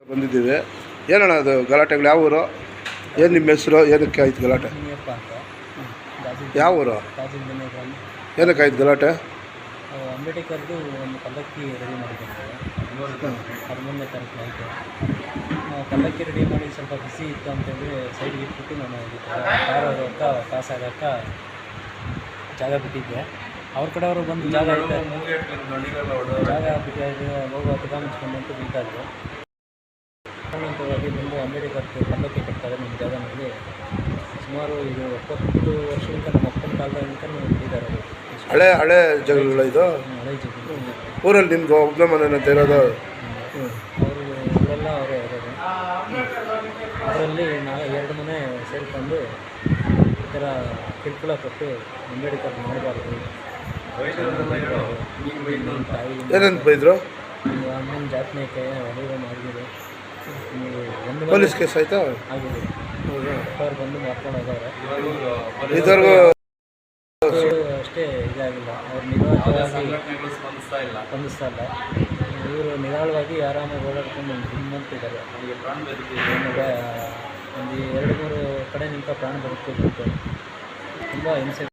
ಬಂದಿದ್ದೀವಿ. ಏನಣ್ಣ ಅದು ಗಲಾಟೆಗಳು? ಯಾವ ಊರು? ಏನು ನಿಮ್ಮ ಹೆಸರು? ಏನಕ್ಕೆ ಆಯ್ತು ಗಲಾಟೆ? ಯಾವ ಊರು? ಏನಕ್ಕೆ ಆಯ್ತು ಗಲಾಟೆ? ಅಂಬೇಡ್ಕರ್ದು ಒಂದು ಪಲ್ಲಕ್ಕಿ ರೆಡಿ ಮಾಡಿದ್ದಾರೆ 11ನೇ ತಾರೀಕು ನೈಟು. ಪಲ್ಲಕ್ಕಿ ರೆಡಿ ಮಾಡಿ ಸ್ವಲ್ಪ ಬಿಸಿ ಇತ್ತು ಅಂತಂದರೆ ಸೈಡ್ಗೆ ಇಟ್ಬಿಟ್ಟು ನಾನು ಕಾರ್ ಹೋಗೋಕ್ಕೆ ಪಾಸ್ ಆಗೋಕ್ಕೆ ಜಾಗ ಬಿಟ್ಟಿದ್ದೆ. ಅವ್ರ ಕಡೆಯವರು ಬಂದು ಜಾಗ ಬಿಟ್ಟಿದ್ದಾರೆ, ಹೋಗೋ ತಿಗ ಮುಚ್ಕೊಂಡಂತೂ ಬಿಟ್ಟಿದ್ರು. ಕಾರಣಾಂತರವಾಗಿ ಬಂದು ಅಂಬೇಡ್ಕರ್ದು ಪಲ್ಲಕ್ಕಿ ಕಟ್ತಾರೆ ನಮ್ಮ ಜಾಗದಲ್ಲಿ. ಸುಮಾರು ಇದು 70 ವರ್ಷದಿಂದ ನಮ್ಮ ಅಪ್ಪನ ಕಾಲದಿಂದ ಬಿಟ್ಟಿದ್ದಾರೆ. ಹಳೆ ಜಗಳ ಇದು? ಹಳೆ ಜಗಳ. ಊರಲ್ಲಿ ನಿಮ್ಗೆ ಒಬ್ಬನೇ ಮನೆ ಅಂತ ಇರೋದು? ಅವರು ಊರೆಲ್ಲ ಅವರೇ ಇರೋದು. ಅದರಲ್ಲಿ ನಾವು 2 ಮನೆ ಸೇರಿಕೊಂಡು ಈ ಥರ ಕಿರುಕುಳ ಕೊಟ್ಟು ಅಂಬೇಡ್ಕರ್ ಮಾಡಬಾರ್ದು, ಏನಂತ ಬೈದರು? ಅಮ್ಮನ ಜಾತ್ನೆಗೆ ಹೊಡೆಯುವ ಮಾಡಿದ್ರು. ಪೊಲೀಸ್ ಕೇಸ್ ಆಯಿತಾ? ಆಗಿದೆ. ಅವ್ರು ಬಂದು ಮಾಡ್ಕೊಂಡು ಹೋಗವ್ರೆ. ಇದುವರೆಗೂ ಅಷ್ಟೇ ಇದಾಗಿಲ್ಲ. ಅವ್ರು ನಿಧಾನವಾಗಿ ಸ್ಪಂದಿಸ್ತಾ ಇಲ್ಲ. ಇವರು ನಿಧಾನವಾಗಿ ಆರಾಮಾಗಿ ಓಡಾಡ್ಕೊಂಡು ನಿಂತಿದ್ದಾರೆ. ಒಂದು 2-3 ಕಡೆ ನಿಂತ ಪ್ರಾಣ ಬದುಕಬೇಕು. ತುಂಬ ಹಿಂಸೆ.